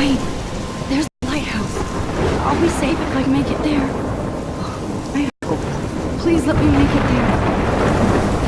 Wait, there's the lighthouse. I'll be safe if I can make it there. I hope. Please let me make it there.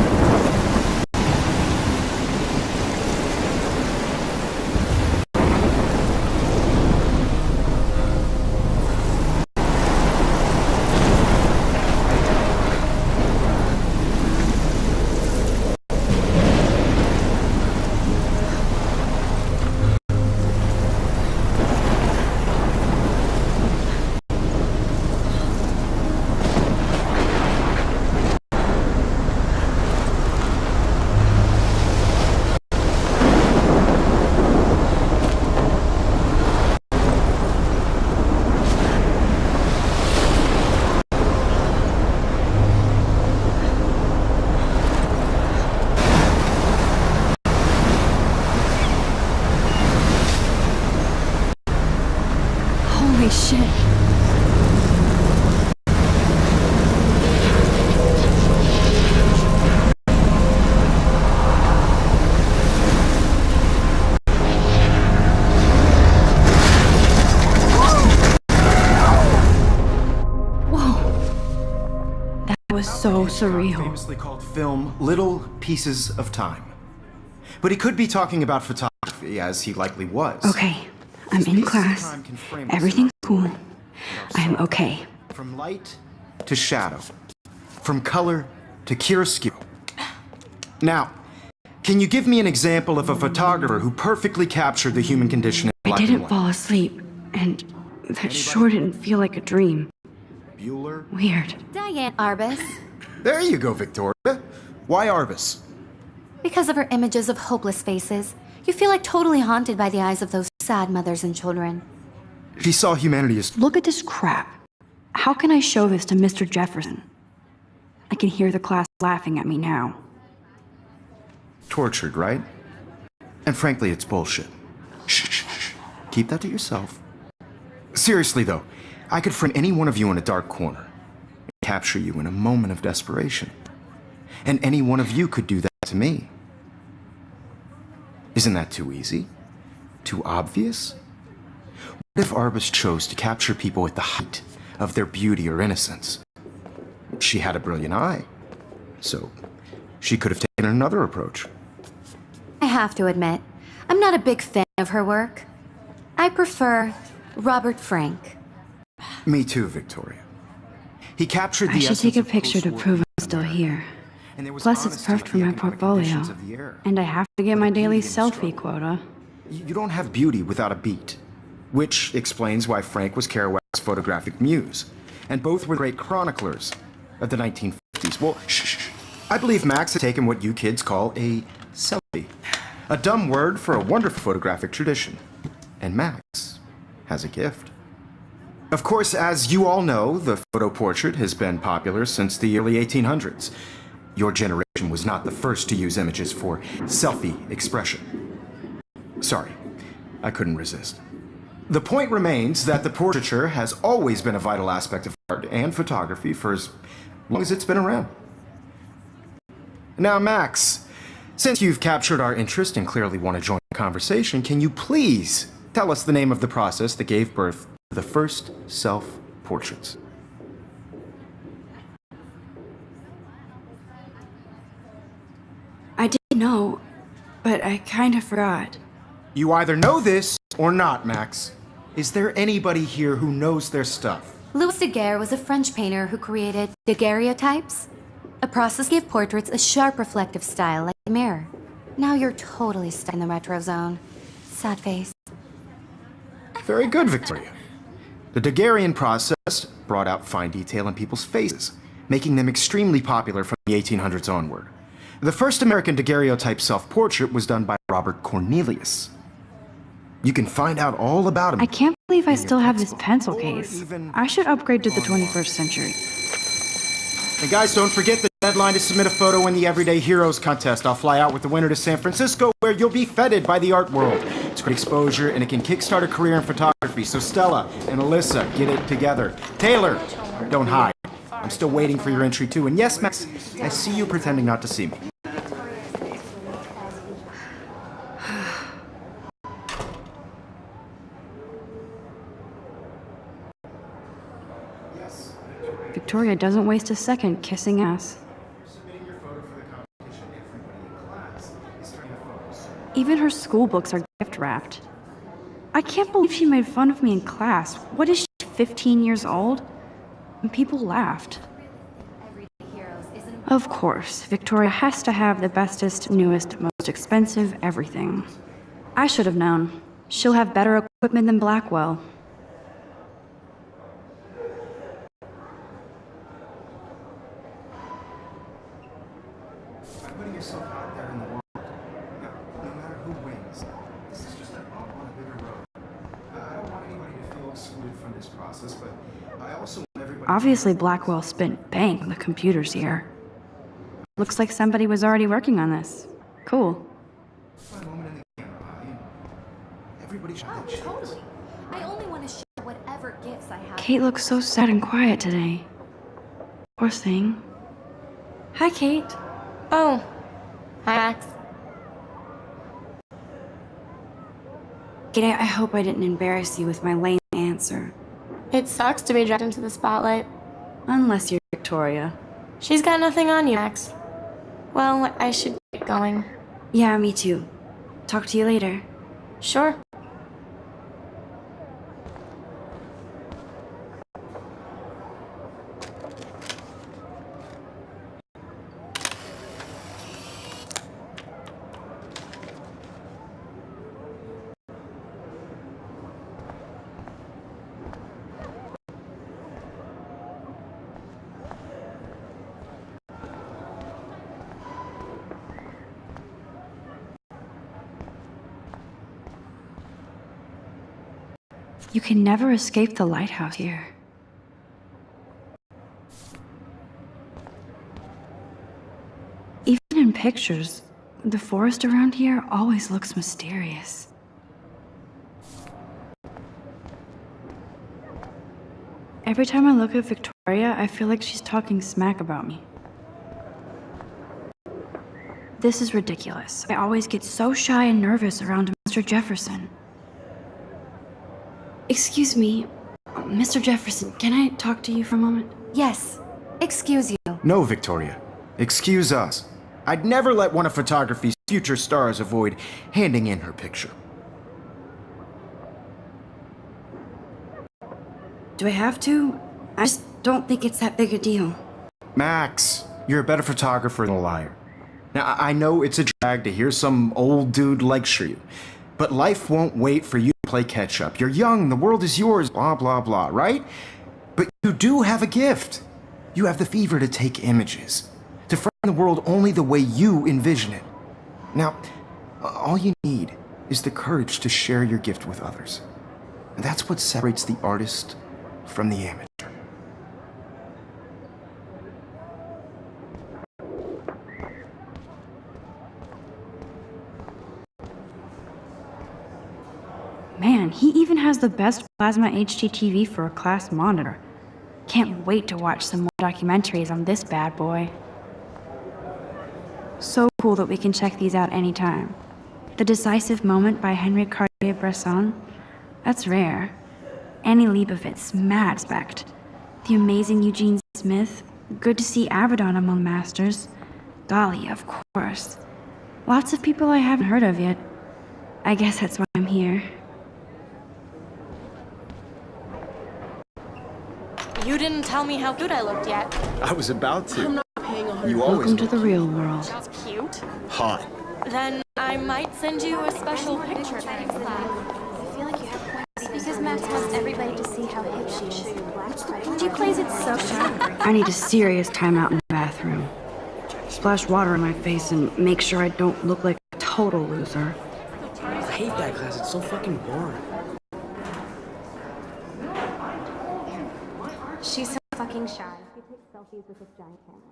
Holy shit. Whoa. That was so surreal. Famously called film Little Pieces of Time. But he could be talking about photography, as he likely was. Okay, I'm in class. Everything's cool. I'm okay. From light to shadow. From color to chiaroscuro. Now, can you give me an example of a photographer who perfectly captured the human condition in I black and didn't white? fall asleep, and that sure didn't feel like a dream. Bueller? Weird. Diane Arbus. There you go, Victoria. Why Arbus? Because of her images of hopeless faces, you feel like totally haunted by the eyes of those sad mothers and children. She saw humanity as... Look at this crap. How can I show this to Mr. Jefferson? I can hear the class laughing at me now. tortured, right? And frankly, it's bullshit. Shh, shh, shh. Keep that to yourself. Seriously, though, I could frame any one of you in a dark corner and capture you in a moment of desperation. And any one of you could do that to me. Isn't that too easy? Too obvious? What if Arbus chose to capture people at the height of their beauty or innocence? She had a brilliant eye, so she could have taken another approach. I have to admit, I'm not a big fan of her work. I prefer Robert Frank. Me too, Victoria. He captured the I should essence take a of picture to post-war prove I'm America. still here. And there was Plus, it's honesty perfect about for the my economic portfolio. conditions of the era. And I have to get But my the beauty daily in the selfie struggle. quota. You don't have beauty without a beat. Which explains why Frank was Kerouac's photographic muse. And both were great chroniclers of the 1950s. Well, shh. I believe Max had taken what you kids call a selfie. A dumb word for a wonderful photographic tradition. And Max has a gift. Of course, as you all know, the photo portrait has been popular since the early 1800s. Your generation was not the first to use images for selfie expression. Sorry, I couldn't resist. The point remains that the portraiture has always been a vital aspect of art and photography for as long as it's been around. Now, Max, since you've captured our interest and clearly want to join the conversation, can you please tell us the name of the process that gave birth to the first self-portraits? I didn't know, but I kind of forgot. You either know this or not, Max. Is there anybody here who knows their stuff? Louis Daguerre was a French painter who created daguerreotypes. A process gave portraits a sharp reflective style like a mirror. Now you're totally stuck in the retro zone. Sad face. Very good, Victoria. The Daguerrean process brought out fine detail in people's faces, making them extremely popular from the 1800s onward. The first American daguerreotype self-portrait was done by Robert Cornelius. You can find out all about him. I can't believe I in your still have this textbook, pencil or case. even I should upgrade to the 21st century. And guys, don't forget the deadline to submit a photo in the Everyday Heroes contest. I'll fly out with the winner to San Francisco, where you'll be feted by the art world. It's great exposure, and it can kickstart a career in photography. So Stella and Alyssa, get it together. Taylor, don't hide. I'm still waiting for your entry too. And yes, Max, I see you pretending not to see me. Victoria doesn't waste a second kissing ass. Even her school books are gift wrapped. I can't believe she made fun of me in class. What is she, 15 years old? And people laughed. Of course, Victoria has to have the bestest, newest, most expensive everything. I should have known. She'll have better equipment than Blackwell. Putting yourself out there in the world, no matter who wins, this is just a bump on a bigger road. I don't want anybody to feel excluded from this process, but I also want everybody. Obviously, Blackwell spent bank on the computers here. Looks like somebody was already working on this. Cool. A moment in the camera, everybody should Oh, totally. I only want to share whatever gifts I have. Kate looks so sad and quiet today. Poor thing. Hi, Kate. Oh. Hi, Max. Kate, I hope I didn't embarrass you with my lame answer. It sucks to be dragged into the spotlight. Unless you're Victoria. She's got nothing on you, Max. Well, I should get going. Yeah, me too. Talk to you later. Sure. You can never escape the lighthouse here. Even in pictures, the forest around here always looks mysterious. Every time I look at Victoria, I feel like she's talking smack about me. This is ridiculous. I always get so shy and nervous around Mr. Jefferson. Excuse me, Mr. Jefferson, can I talk to you for a moment? Yes. Excuse you. No, Victoria. Excuse us. I'd never let one of photography's future stars avoid handing in her picture. Do I have to? I just don't think it's that big a deal. Max, you're a better photographer than a liar. Now, I know it's a drag to hear some old dude lecture you, but life won't wait for you to play catch-up. You're young, the world is yours, blah, blah, blah, right? But you do have a gift. You have the fever to take images, to frame the world only the way you envision it. Now, all you need is the courage to share your gift with others. And that's what separates the artist from the amateur. Man, he even has the best plasma HDTV for a class monitor. Can't wait to watch some more documentaries on this bad boy. So cool that we can check these out anytime. The Decisive Moment by Henry Cartier-Bresson, that's rare. Annie Leibovitz, mad respect. The amazing Eugene Smith, good to see Avedon among masters. Dali, of course. Lots of people I haven't heard of yet. I guess that's why I'm here. You didn't tell me how cute I looked yet. I was about to. I'm not paying 100. You always Welcome to the real world. That's cute. hot. Then I might send you a special picture. Because Max wants everybody to see how hip she is. She plays it so sharp. I need a serious timeout in the bathroom. Splash water in my face and make sure I don't look like a total loser. I hate that class. It's so fucking boring. She's so fucking shy. She takes selfies with this giant camera.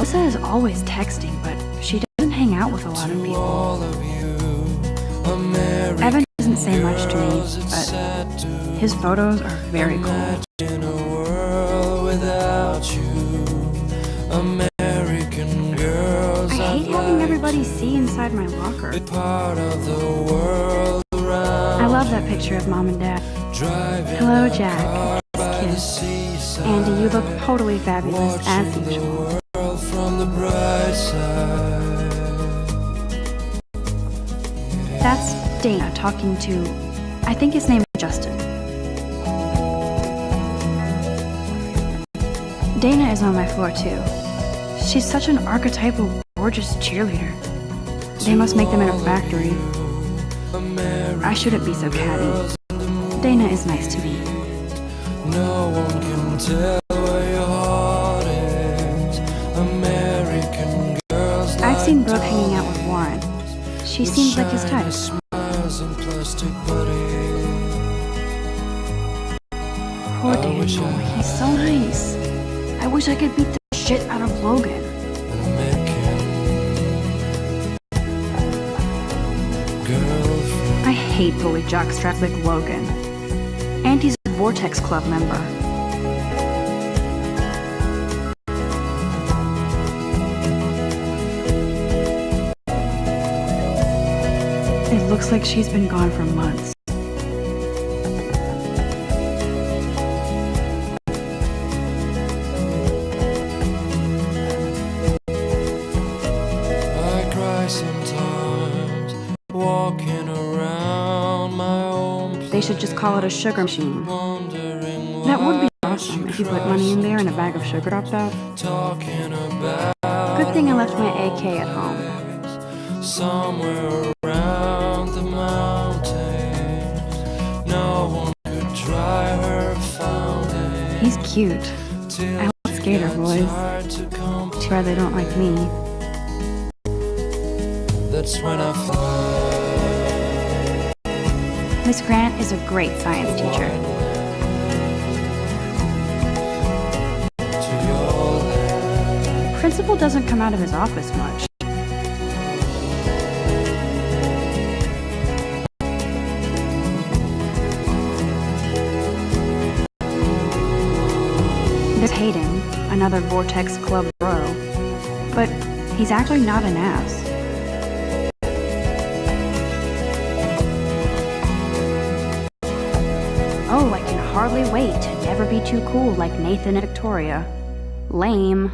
Elsa is always texting, but she doesn't hang out with a lot of people. Evan doesn't say much to me, but his photos are very cool. In a world without you, American girls. I hate having everybody see inside my locker. Part of the world around. I love that picture of Mom and Dad. Driving Hello, Jack. by the Kiss. seaside. Andy, you look totally fabulous, as Watching the usual. world from the bright side. That's Dana talking to, I think his name is Justin. Dana is on my floor too. She's such an archetypal, gorgeous cheerleader. They must make them in a factory. I shouldn't be so catty. Dana is nice to me. No one can tell where your heart is. American girls. I've seen Brooke hanging out with Warren. She seems like his type. Smiles and plastic buddies. Poor Daniel, he's so nice. I wish I could beat the shit out of Logan. I hate bully jockstraps like Logan. And he's a Vortex Club member. It looks like she's been gone for months. I cry sometimes, walking around my own place, They should just call it a sugar machine. wondering That would be why awesome if you put money in there and a bag of sugar dropped out. talking about Good thing I left my AK at home. somewhere around the mountains. No one could dry her fountain. He's cute. Till I love skater boys. hard to come. Too bad they don't like me. That's when I fly Miss Grant is a great science teacher. to your land. Principal doesn't come out of his office much. There's Hayden, another Vortex Club bro. But he's actually not an ass. Oh, I can hardly wait to never be too cool like Nathan and Victoria. Lame.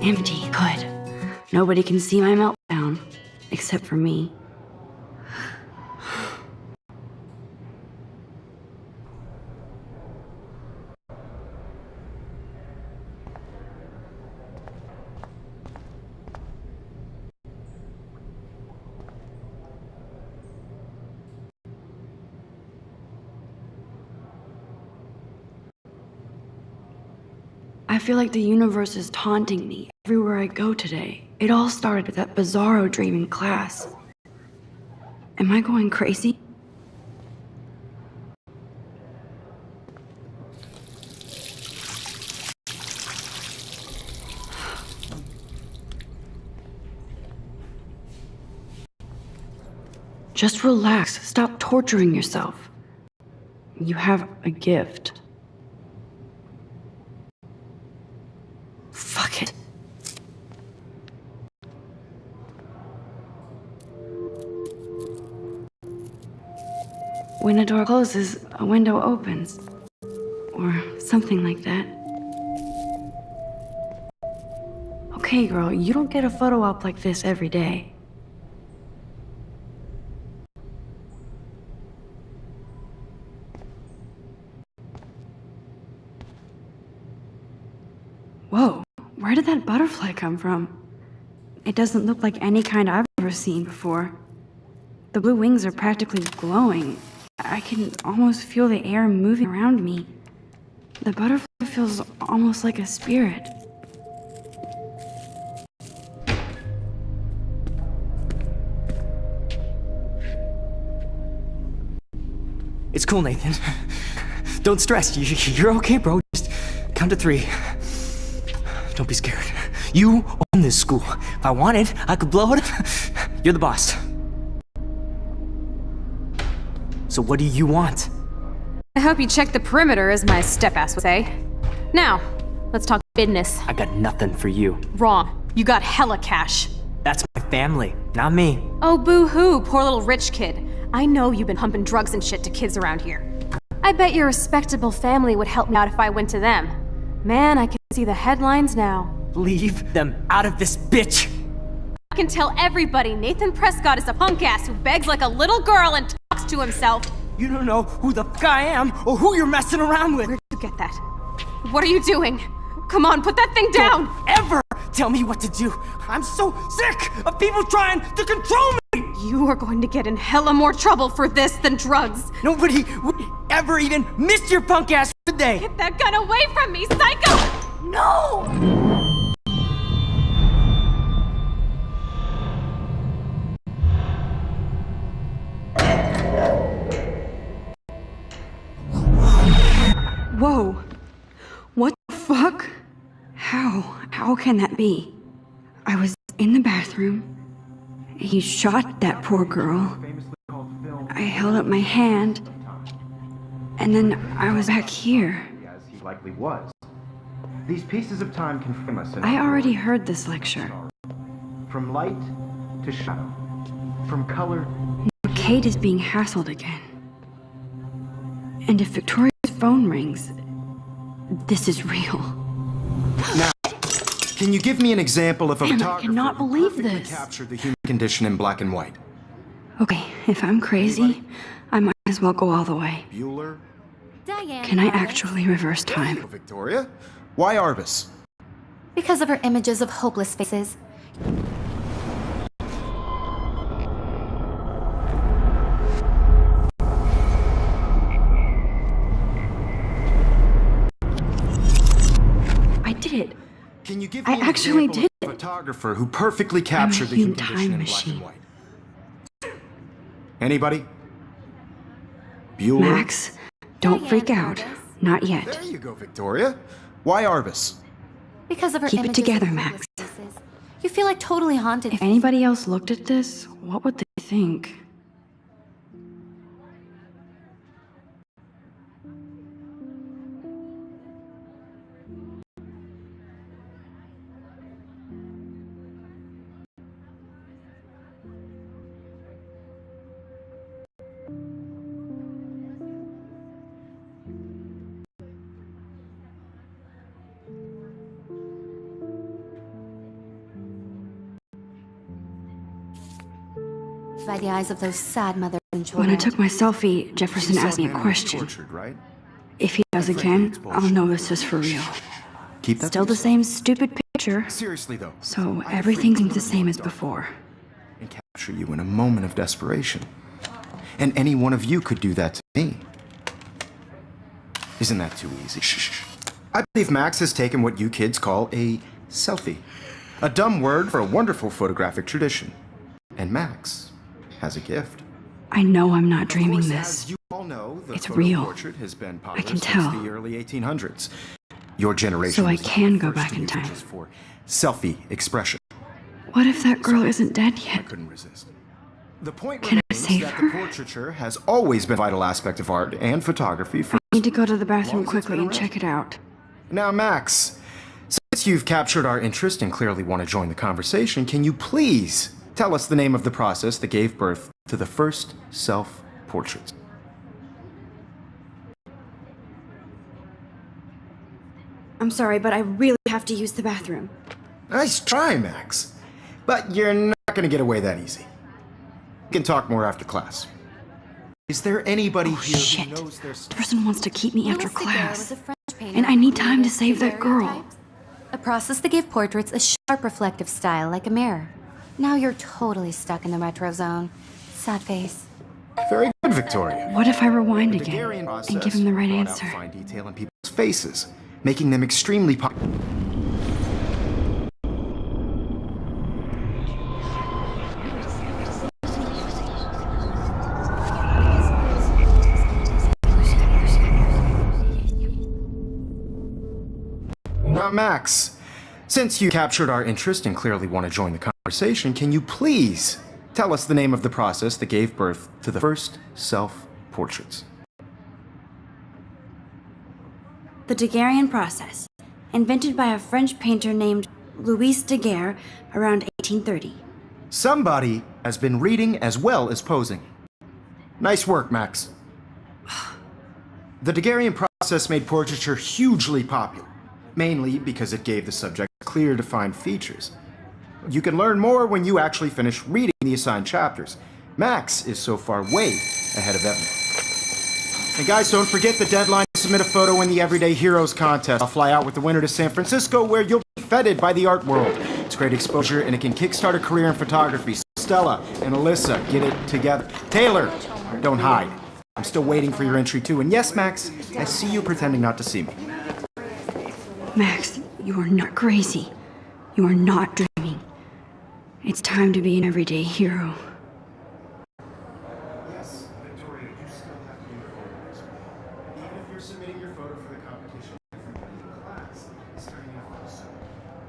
Empty, good. Nobody can see my meltdown, except for me. I feel like the universe is taunting me everywhere I go today. It all started with that bizarro dream in class. Am I going crazy? Just relax. Stop torturing yourself. You have a gift. Fuck it. When a door closes, a window opens. Or something like that. Okay, girl, you don't get a photo op like this every day. Whoa, where did that butterfly come from? It doesn't look like any kind I've ever seen before. The blue wings are practically glowing. I can almost feel the air moving around me. The butterfly feels almost like a spirit. It's cool, Nathan. Don't stress. You're okay, bro. Just count to 3. Don't be scared. You own this school. If I wanted, I could blow it up. You're the boss. So what do you want? I hope you checked the perimeter, as my step-ass would say. Now, let's talk business. I got nothing for you. Wrong. You got hella cash. That's my family, not me. Oh, boo-hoo, poor little rich kid. I know you've been pumping drugs and shit to kids around here. I bet your respectable family would help me out if I went to them. Man, I can see the headlines now. Leave them out of this bitch! I can tell everybody Nathan Prescott is a punk ass who begs like a little girl and talks to himself. You don't know who the fuck I am or who you're messing around with. Where'd you get that? What are you doing? Come on, put that thing down! Don't ever tell me what to do. I'm so sick of people trying to control me. You are going to get in hella more trouble for this than drugs. Nobody would ever even miss your punk ass today. Get that gun away from me, psycho! No! Whoa. What the fuck? How can that be? I was in the bathroom. He shot that poor girl. I held up my hand. And then I was back here. As he likely was. These pieces of time can frame us in I already heard this lecture. from light to shadow, from color. Kate is being hassled again. And if Victoria's phone rings, this is real. Now, can you give me an example of a Damn, I photographer cannot who believe perfectly this. captured the human condition in black and white? Okay, if I'm crazy, I might as well go all the way. Bueller? Diane. Can I Arbus. actually reverse time? Oh, Victoria? Why Arbus? Because of her images of hopeless faces. I did it. Can you give I me an actually example did of a it. photographer who perfectly captured the human human condition time in black and machine. white? Anybody? Bueller? Max, don't Diane freak out. Arbus. Not yet. There you go, Victoria. Why Arbus? Because of her Keep it images together, of Max. hopeless faces. You feel like totally haunted. If anybody else looked at this, what would they think? by the eyes of those sad mothers and When children. I took my selfie, Jefferson She asked me a self-managed question. tortured, right? If he does again, I'll know this is for real. Keep that Still to the yourself. same stupid picture. Seriously though. So I'm everything afraid seems the to same as dark before. and capture you in a moment of desperation. And any one of you could do that to me. Isn't that too easy? Shh. I believe Max has taken what you kids call a selfie. A dumb word for a wonderful photographic tradition. And Max has a gift. I know I'm not Of dreaming course, this. As you all know, the It's photo real. portrait has been I popular can since tell. the early 1800s. Your generation So I was the can go first back to in use time. images for selfie expression. What if that girl isn't dead I yet? couldn't resist. The point Can I remains save that her? the portraiture has always been a vital aspect of art and photography for I need to go to the bathroom Long as it's quickly been and around. check it out. Now, Max, since you've captured our interest and clearly want to join the conversation, can you please tell us the name of the process that gave birth to the first self-portraits? I'm sorry, but I really have to use the bathroom. Nice try, Max. But you're not going to get away that easy. We can talk more after class. Is there anybody here Shit. who knows their The stuff? person wants to keep me after Louis Daguerre was class. a French painter And I need who time to created save that girl. daguerreotypes, a process that gave portraits a sharp reflective style like a mirror. Now you're totally stuck in the retro zone. Sad face. Very good, Victoria. What if I rewind The again Daguerrean and process give him the right brought out answer? fine detail in people's faces, making them extremely popular. Max, since you captured our interest and clearly want to join the conversation, can you please tell us the name of the process that gave birth to the first self-portraits? The Daguerrean process, invented by a French painter named Louis Daguerre around 1830. Somebody has been reading as well as posing. Nice work, Max. The Daguerrean process made portraiture hugely popular, mainly because it gave the subject clear, defined features. You can learn more when you actually finish reading the assigned chapters. Max is so far way ahead of everyone. And guys, don't forget the deadline to submit a photo in the Everyday Heroes contest. I'll fly out with the winner to San Francisco, where you'll be feted by the art world. It's great exposure, and it can kickstart a career in photography. So Stella and Alyssa, get it together. Taylor, don't hide. I'm still waiting for your entry too. And yes, Max, I see you pretending not to see me. Max, you are not crazy. You are not dreaming. It's time to be an everyday hero. Yes, Victoria, you still have to do photos. Even if you're submitting your photo for the competition, everybody in class is turning in photos soon.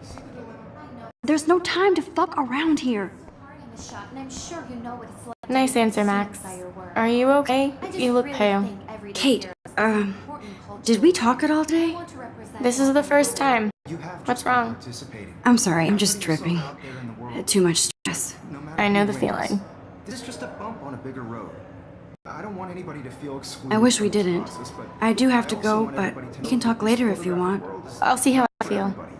You see the dilemma? There's no time to fuck around here. Nice answer, Max. Are you okay? You look pale. Kate, did we talk at all today? This is the first time. You have to What's start wrong? participating. I'm sorry, I'm just dripping. Out there in the world, Too much stress. no matter I know who the wins. feeling. This is just a bump on a bigger road. I don't want anybody to feel excluded. I wish we from this didn't. process, but I do have I to also go, want but everybody to we know can that talk this later if you photographic want. world is I'll see how I for feel. everybody.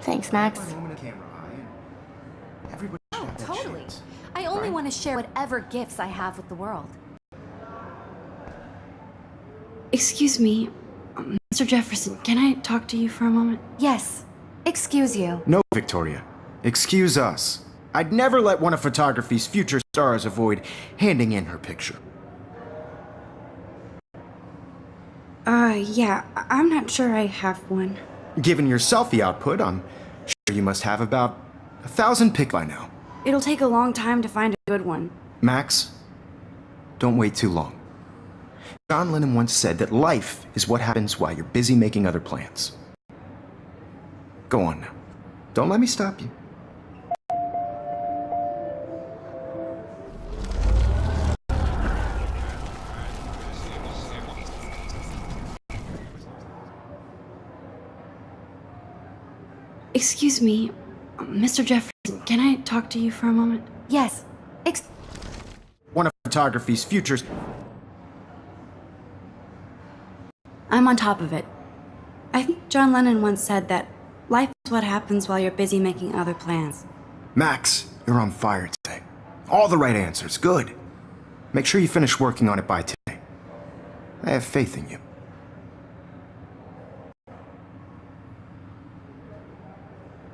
Thanks, Max. One moment in camera eye, and everybody should have that Totally. chance. I only want to share whatever gifts I have with the world. Excuse me, Mr. Jefferson, can I talk to you for a moment? Yes. Excuse you. No, Victoria. Excuse us. I'd never let one of photography's future stars avoid handing in her picture. Yeah, I'm not sure I have one. Given your selfie output, I'm sure you must have about 1,000 pics by now. It'll take a long time to find a good one. Max, don't wait too long. John Lennon once said that life is what happens while you're busy making other plans. Go on now. Don't let me stop you. Excuse me, Mr. Jefferson, can I talk to you for a moment? Yes. One of photography's futures. I'm on top of it. I think John Lennon once said that life is what happens while you're busy making other plans. Max, you're on fire today. All the right answers. Good. Make sure you finish working on it by today. I have faith in you.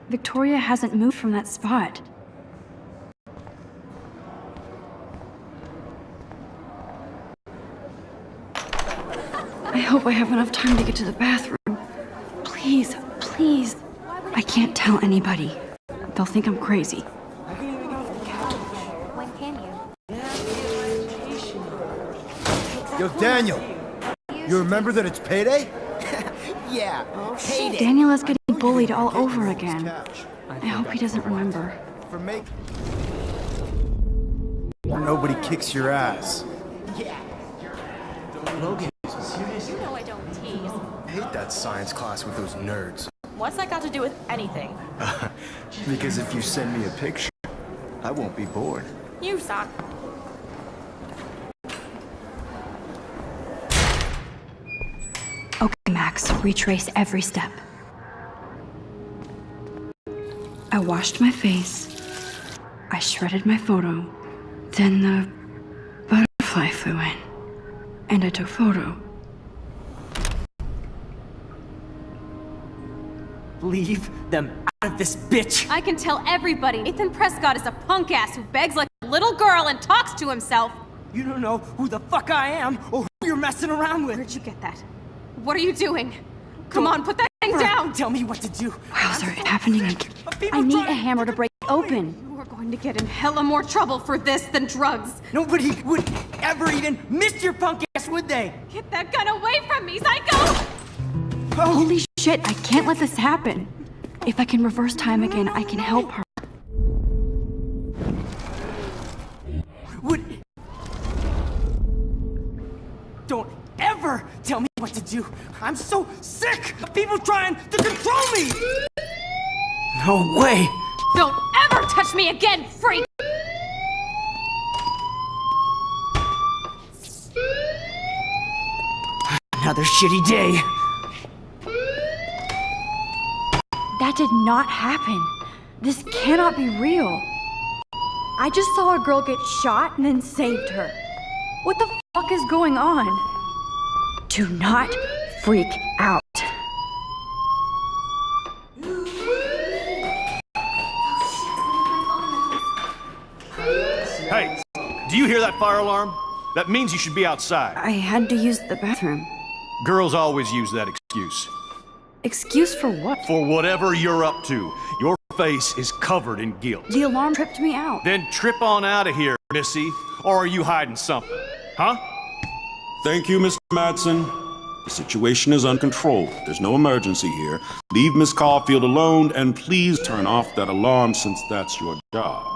Victoria hasn't moved from that spot. I hope I have enough time to get to the bathroom. Please, please. I can't tell anybody. They'll think I'm crazy. When can you? Yo, Daniel, you remember that it's payday? Yeah. Daniel is getting bullied all over again. I hope he doesn't remember. For make. Nobody kicks your ass. Logan. I hate that science class with those nerds. What's that got to do with anything? Because if you send me a picture, I won't be bored. You suck. Okay, Max, retrace every step. I washed my face. I shredded my photo. Then the butterfly flew in. And I took photo. Leave them out of this bitch! I can tell everybody Nathan Prescott is a punk ass who begs like a little girl and talks to himself. You don't know who the fuck I am or who you're messing around with! Where'd you get that? What are you doing? Come on, put that thing down! Tell me what to do! How's it happening again? People I need try a hammer to break it open. You are going to get in hella more trouble for this than drugs. Nobody would ever even miss your punk ass, would they? Get that gun away from me, psycho! Holy Shit, I can't let this happen. If I can reverse time again, I can help her. What? Don't ever tell me what to do. I'm so sick of people trying to control me. No way. Don't ever touch me again, freak! Another shitty day. That did not happen. This cannot be real. I just saw a girl get shot and then saved her. What the fuck is going on? Do not freak out. Hey, do you hear that fire alarm? That means you should be outside. I had to use the bathroom. Girls always use that excuse. Excuse for what? For whatever you're up to. Your face is covered in guilt. The alarm tripped me out. Then trip on out of here, Missy. Or are you hiding something? Huh? Thank you, Mr. Madsen. The situation is uncontrolled. There's no emergency here. Leave Miss Caulfield alone, and please turn off that alarm since that's your job.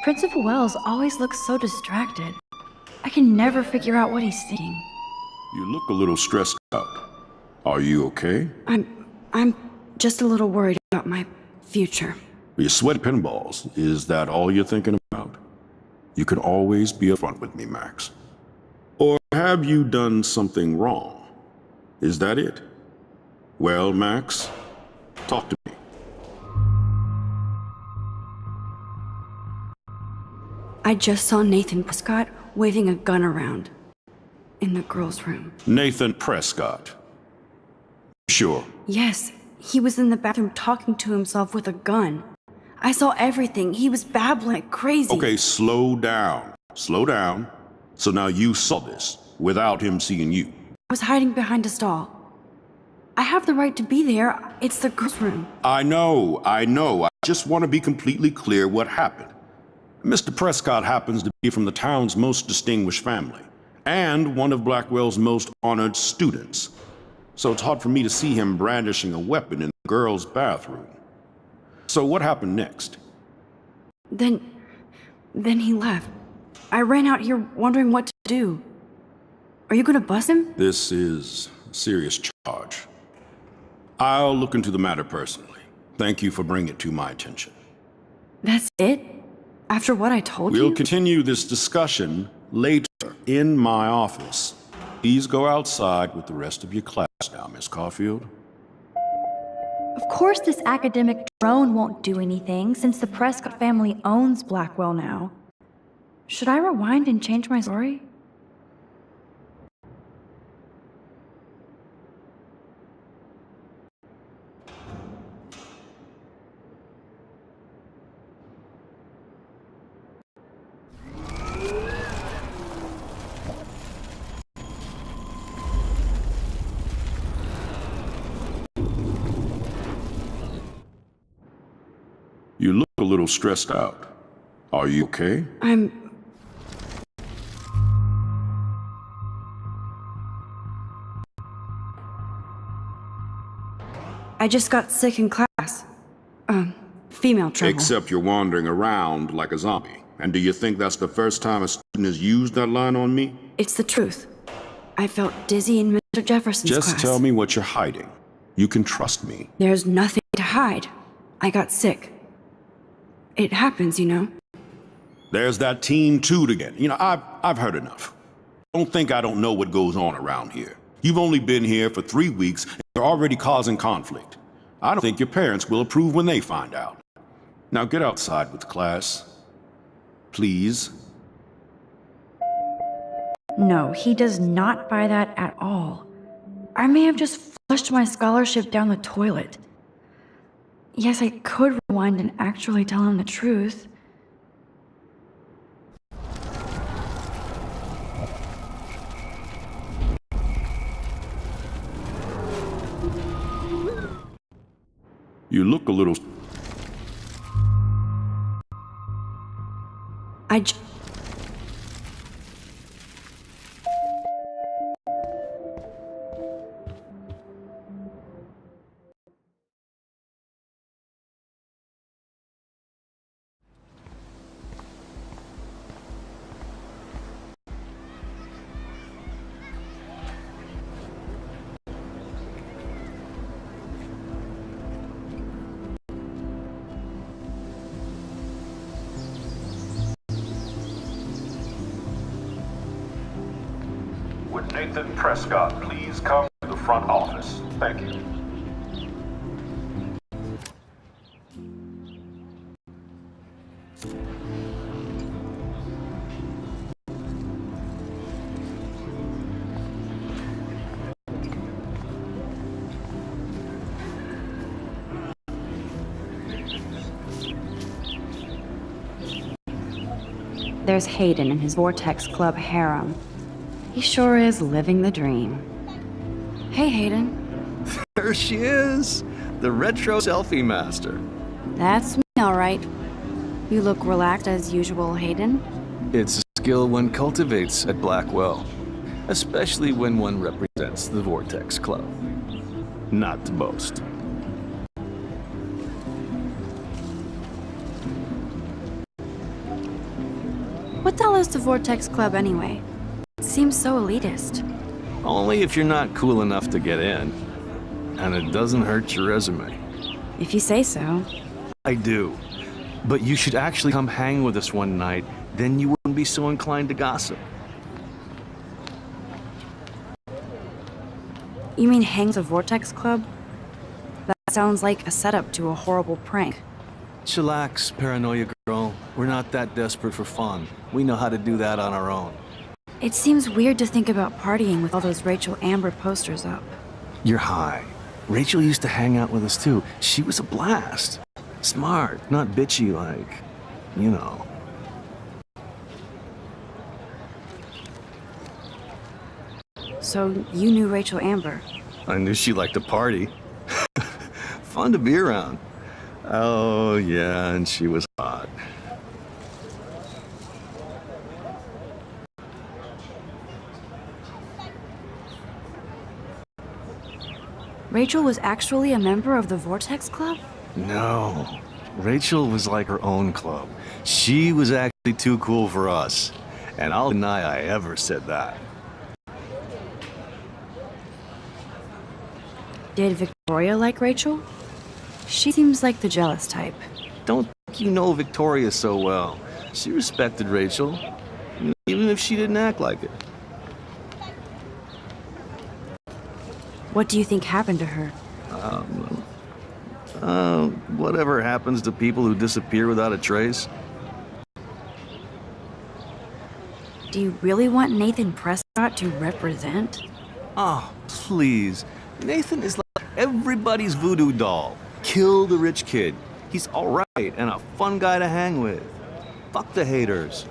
Principal Wells always looks so distracted. I can never figure out what he's thinking. You look a little stressed out. Are you okay? I'm just a little worried about my future. You sweat pinballs. Is that all you're thinking about? You can always be upfront with me, Max. Or have you done something wrong? Is that it? Well, Max, talk to me. I just saw Nathan Prescott waving a gun around in the girls' room. Nathan Prescott. Sure. Yes, he was in the bathroom talking to himself with a gun. I saw everything. He was babbling like crazy. Okay, slow down. Slow down. So now you saw this without him seeing you. I was hiding behind a stall. I have the right to be there. It's the girls' room. I know. I just want to be completely clear what happened. Mr. Prescott happens to be from the town's most distinguished family, and one of Blackwell's most honored students. So it's hard for me to see him brandishing a weapon in the girls' bathroom. So what happened next? Then he left. I ran out here wondering what to do. Are you gonna bust him? This is a serious charge. I'll look into the matter personally. Thank you for bringing it to my attention. That's it? After what I told you? We'll continue this discussion later in my office. Please go outside with the rest of your class now, Miss Caulfield. Of course this academic drone won't do anything since the Prescott family owns Blackwell now. Should I rewind and change my story? You look a little stressed out. Are you okay? I just got sick in class. Female trouble. Except you're wandering around like a zombie. And do you think that's the first time a student has used that line on me? It's the truth. I felt dizzy in Mr. Jefferson's class. Just tell me what you're hiding. You can trust me. There's nothing to hide. I got sick. It happens, you know. There's that teen toot again. You know, I've heard enough. Don't think I don't know what goes on around here. You've only been here for 3 weeks, and you're already causing conflict. I don't think your parents will approve when they find out. Now get outside with class. Please. No, he does not buy that at all. I may have just flushed my scholarship down the toilet. Yes, I could rewind and actually tell him the truth. You look a little... Would Nathan Prescott please come to the front office? Thank you. There's Hayden and his Vortex Club harem. He sure is living the dream. Hey, Hayden. There she is, the retro selfie master. That's me, all right. You look relaxed as usual, Hayden. It's a skill one cultivates at Blackwell, especially when one represents the Vortex Club. Not to boast. What the hell is the Vortex Club anyway? It seems so elitist. Only if you're not cool enough to get in. And it doesn't hurt your resume. If you say so. I do. But you should actually come hang with us one night, then you wouldn't be so inclined to gossip. You mean hang the Vortex Club? That sounds like a setup to a horrible prank. Chillax, paranoia girl. We're not that desperate for fun. We know how to do that on our own. It seems weird to think about partying with all those Rachel Amber posters up. You're high. Rachel used to hang out with us too. She was a blast. Smart, not bitchy like, you know. So you knew Rachel Amber? I knew she liked to party. Fun to be around. Oh, yeah, and she was hot. Rachel was actually a member of the Vortex Club? No. Rachel was like her own club. She was actually too cool for us. And I'll deny I ever said that. Did Victoria like Rachel? She seems like the jealous type. Don't think you know Victoria so well. She respected Rachel, even if she didn't act like it. What do you think happened to her? Whatever happens to people who disappear without a trace. Do you really want Nathan Prescott to represent? Oh, please. Nathan is like everybody's voodoo doll. Kill the rich kid. He's alright and a fun guy to hang with. Fuck the haters.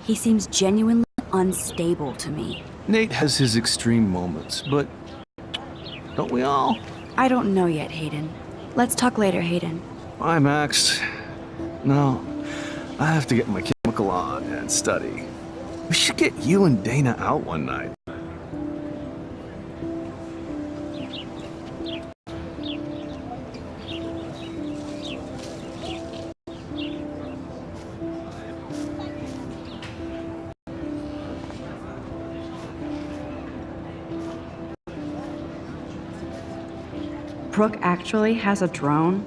He seems genuinely unstable to me. Nate has his extreme moments, but don't we all? I don't know yet, Hayden. Let's talk later, Hayden. Bye, Max. No, I have to get my chemical on and study. We should get you and Dana out one night. Brooke actually has a drone?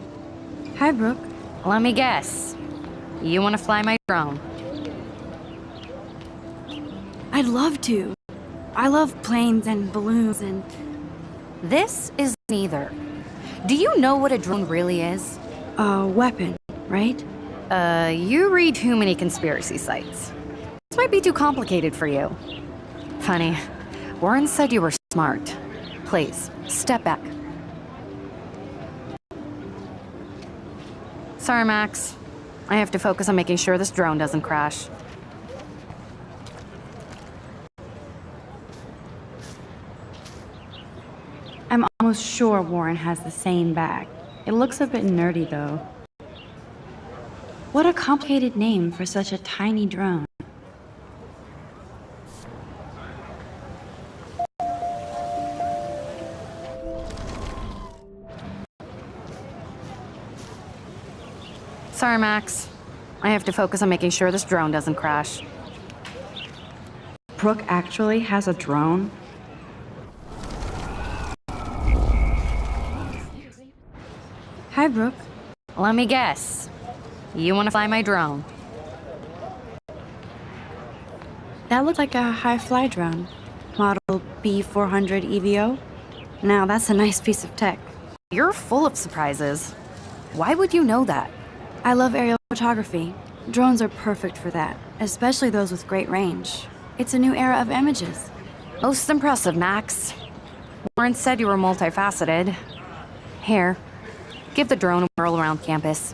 Hi, Brooke. Let me guess. You want to fly my drone? I'd love to. I love planes and balloons and... This is neither. Do you know what a drone really is? A weapon, right? You read too many conspiracy sites. This might be too complicated for you. Funny, Warren said you were smart. Please, step back. Sorry, Max. I have to focus on making sure this drone doesn't crash. I'm Almost sure Warren has the same bag. It looks a bit nerdy, though. What a complicated name for such a tiny drone. Sorry, Max. I have to focus on making sure this drone doesn't crash. Brooke actually has a drone? Hi, Brooke. Let me guess. You want to fly my drone? That looked like a high-fly drone. Model B400 EVO. Now, that's a nice piece of tech. You're full of surprises. Why would you know that? I love aerial photography. Drones are perfect for that, especially those with great range. It's a new era of images. Most impressive, Max. Warren said you were multifaceted. Here, give the drone a whirl around campus.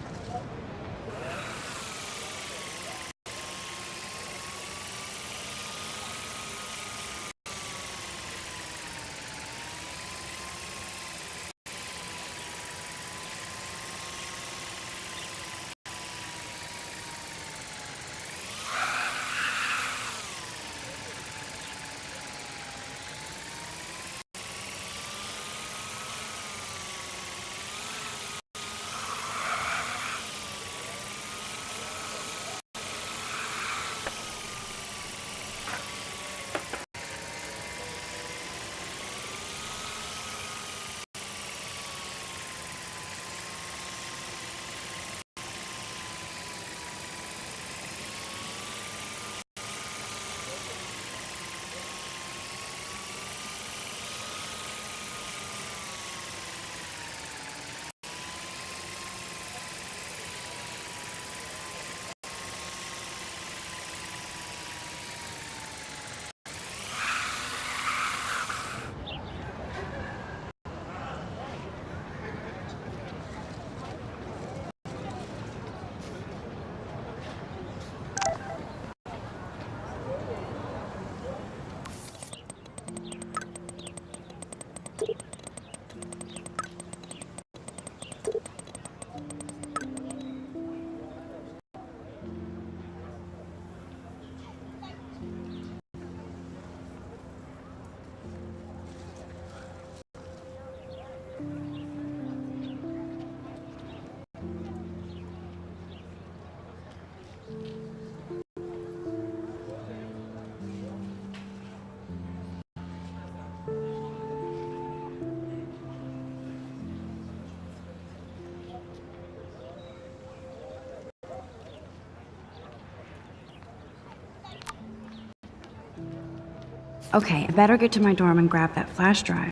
Okay, I better get to my dorm and grab that flash drive.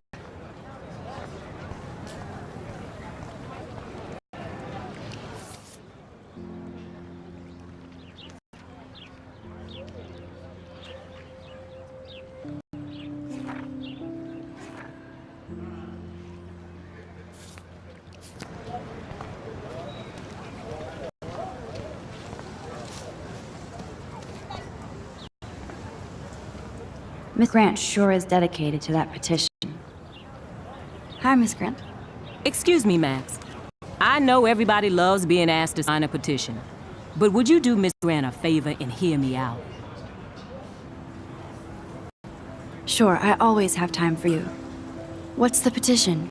Miss Grant sure is dedicated to that petition. Hi, Miss Grant. Excuse me, Max. I know everybody loves being asked to sign a petition, but would you do Miss Grant a favor and hear me out? Sure, I always have time for you. What's the petition?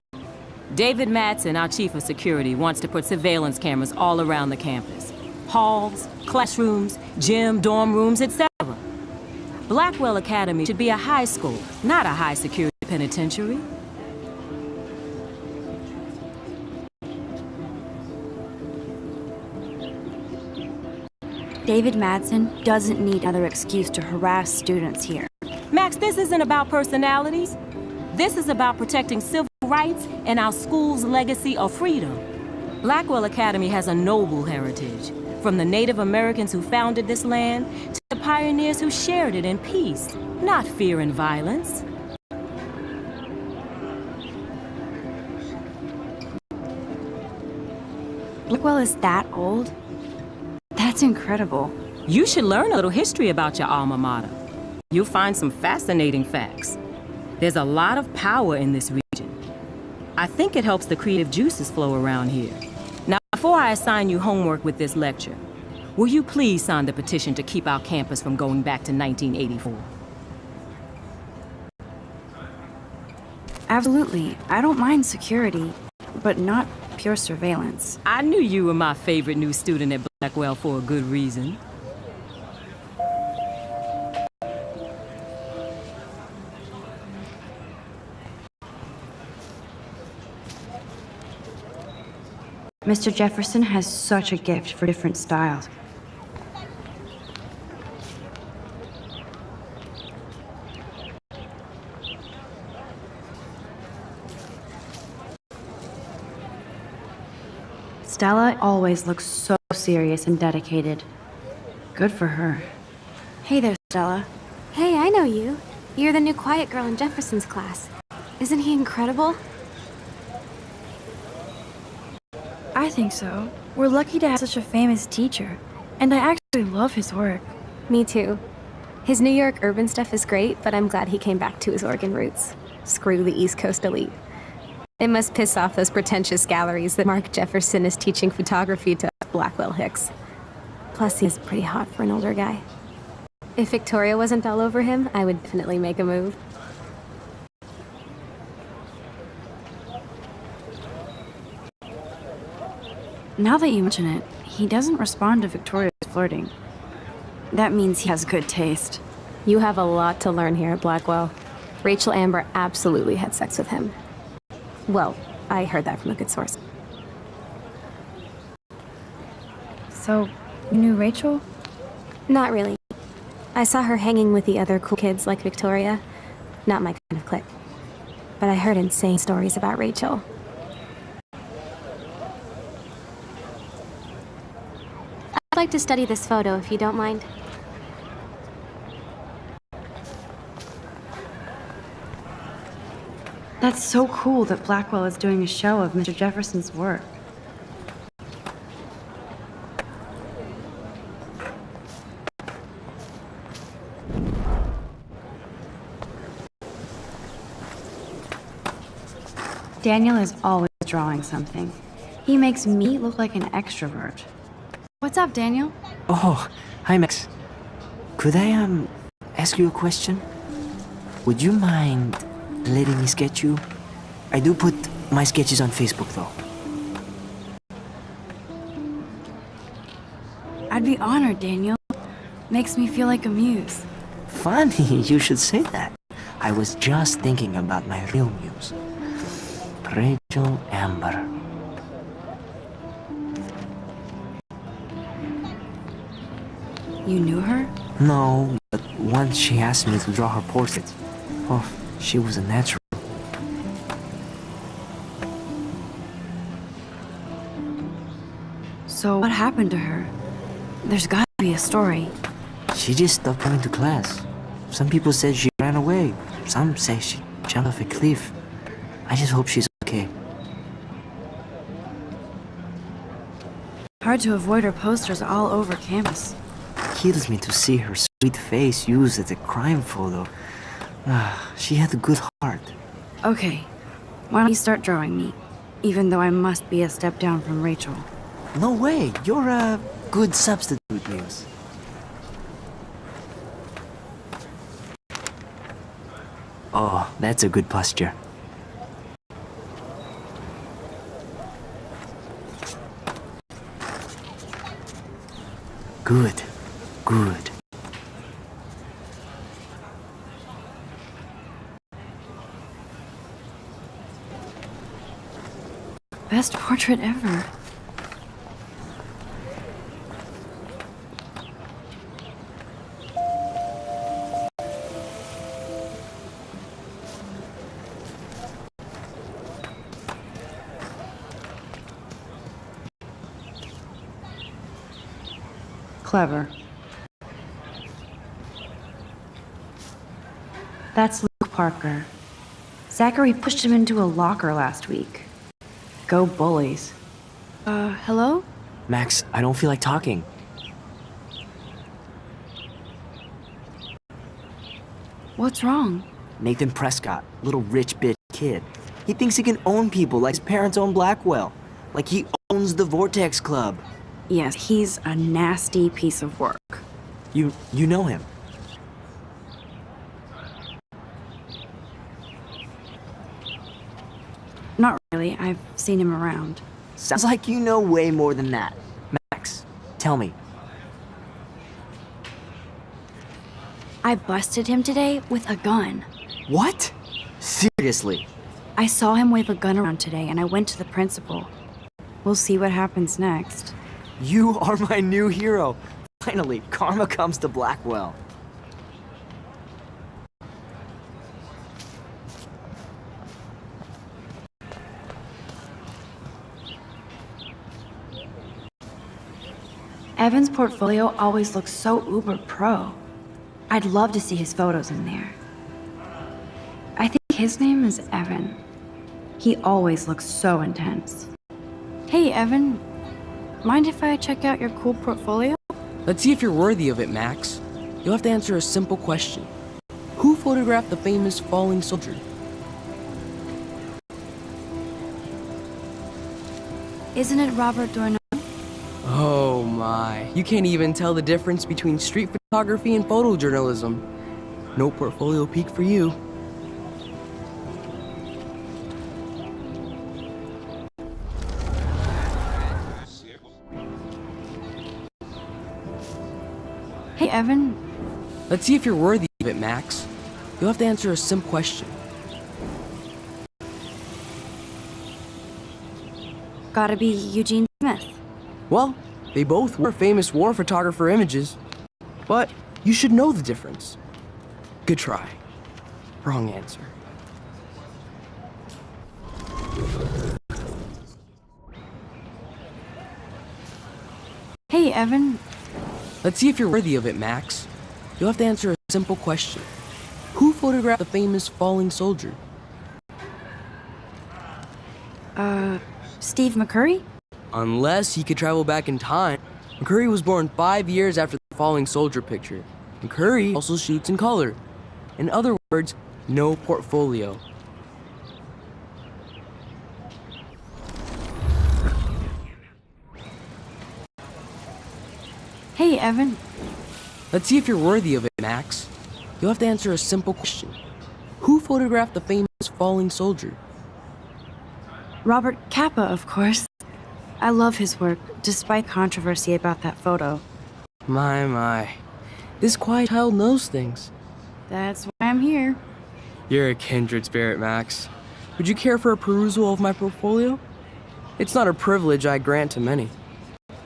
David Madsen, our chief of security, wants to put surveillance cameras all around the campus. Halls, classrooms, gym, dorm rooms, etc. Blackwell Academy should be a high school, not a high-security penitentiary. David Madsen doesn't need another excuse to harass students here. Max, this isn't about personalities. This is about protecting civil rights and our school's legacy of freedom. Blackwell Academy has a noble heritage, from the Native Americans who founded this land to the pioneers who shared it in peace, not fear and violence. Blackwell is that old? That's incredible. You should learn a little history about your alma mater. You'll find some fascinating facts. There's a lot of power in this region. I think it helps the creative juices flow around here. Now, before I assign you homework with this lecture, will you please sign the petition to keep our campus from going back to 1984? Absolutely. I don't mind security, but not pure surveillance. I knew you were my favorite new student at Blackwell for a good reason. Mr. Jefferson has such a gift for different styles. Stella always looks so serious and dedicated. Good for her. Hey there, Stella. Hey, I know you. You're the new quiet girl in Jefferson's class. Isn't he incredible? I think so. We're lucky to have such a famous teacher, and I actually love his work. Me too. His New York urban stuff is great, but I'm glad he came back to his Oregon roots. Screw the East Coast elite. It must piss off those pretentious galleries that Mark Jefferson is teaching photography to Blackwell Hicks. Plus, he's pretty hot for an older guy. If Victoria wasn't all over him, I would definitely make a move. Now that you mention it, he doesn't respond to Victoria's flirting. That means he has good taste. You have a lot to learn here at Blackwell. Rachel Amber absolutely had sex with him. Well, I heard that from a good source. So, you knew Rachel? Not really. I saw her hanging with the other cool kids like Victoria. Not my kind of clique. But I heard insane stories about Rachel. I'd like to study this photo if you don't mind. That's so cool that Blackwell is doing a show of Mr. Jefferson's work. Daniel is always drawing something. He makes me look like an extrovert. What's up, Daniel? Oh, hi, Max. Could I, ask you a question? Would you mind letting me sketch you? I do put my sketches on Facebook, though. I'd be honored, Daniel. Makes me feel like a muse. Funny, you should say that. I was just thinking about my real muse. Rachel Amber. You knew her? No, but once she asked me to draw her portrait. Oh, she was a natural. So what happened to her? There's gotta be a story. She just stopped coming to class. Some people said she ran away. Some say she jumped off a cliff. I just hope she's okay. Hard to avoid her posters all over campus. Kills me to see her sweet face used as a crime photo. She had a good heart. Okay, why don't you start drawing me? Even though I must be a step down from Rachel. No way, you're a good substitute, Muse. Oh, that's a good posture. Good, good. Best portrait ever. Clever. That's Luke Parker. Zachary pushed him into a locker last week. Go bullies. Hello? Max, I don't feel like talking. What's wrong? Nathan Prescott, little rich bitch kid. He thinks he can own people like his parents own Blackwell. Like he owns the Vortex Club. Yes, he's a nasty piece of work. You know him. Not really. I've seen him around. Sounds like you know way more than that. Max, tell me. I busted him today with a gun. What? Seriously? I saw him wave a gun around today and I went to the principal. We'll see what happens next. You are my new hero. Finally, karma comes to Blackwell. Evan's portfolio always looks so uber pro. I'd love to see his photos in there. I think his name is Evan. He always looks so intense. Hey, Evan. Mind if I check out your cool portfolio? Let's see if you're worthy of it, Max. You'll have to answer a simple question. Who photographed the famous falling soldier? Isn't it Robert Doisneau? Oh my, you can't even tell the difference between street photography and photojournalism. No portfolio peak for you. Hey, Evan. Let's see if you're worthy of it, Max. You'll have to answer a simple question. Gotta be Eugene Smith. Well, they both were famous war photographer images. But you should know the difference. Good try. Wrong answer. Hey, Evan. Let's see if you're worthy of it, Max. You'll have to answer a simple question. Who photographed the famous falling soldier? Steve McCurry? Unless he could travel back in time. McCurry was born 5 years after the falling soldier picture. McCurry also shoots in color. In other words, no portfolio. Hey, Evan. Let's see if you're worthy of it, Max. You'll have to answer a simple question. Who photographed the famous falling soldier? Robert Capa, of course. I love his work, despite controversy about that photo. My. This quiet child knows things. That's why I'm here. You're a kindred spirit, Max. Would you care for a perusal of my portfolio? It's not a privilege I grant to many.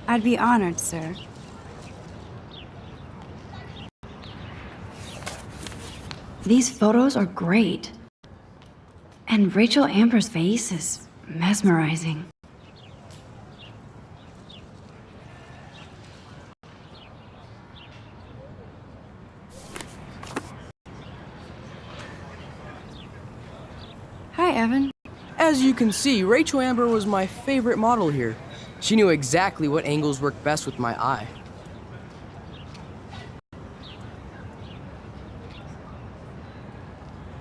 I'd be honored, sir. These photos are great. And Rachel Amber's face is mesmerizing. Hi, Evan. As you can see, Rachel Amber was my favorite model here. She knew exactly what angles worked best with my eye.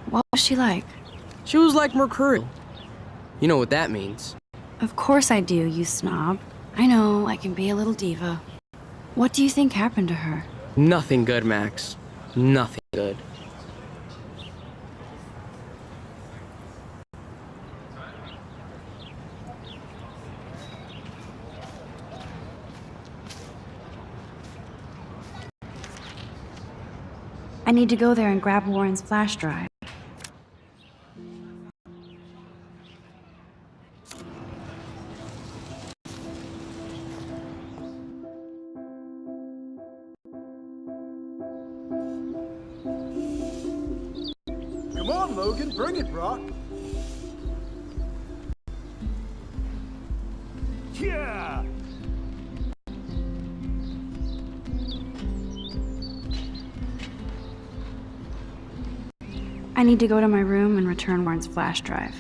What was she like? She was like Mercurial. You know what that means. Of course I do, you snob. I know, I can be a little diva. What do you think happened to her? Nothing good, Max. Nothing good. I need to go there and grab Warren's flash drive. Come on, Logan, bring it, Brock. Yeah! I need to go to my room and return Warren's flash drive.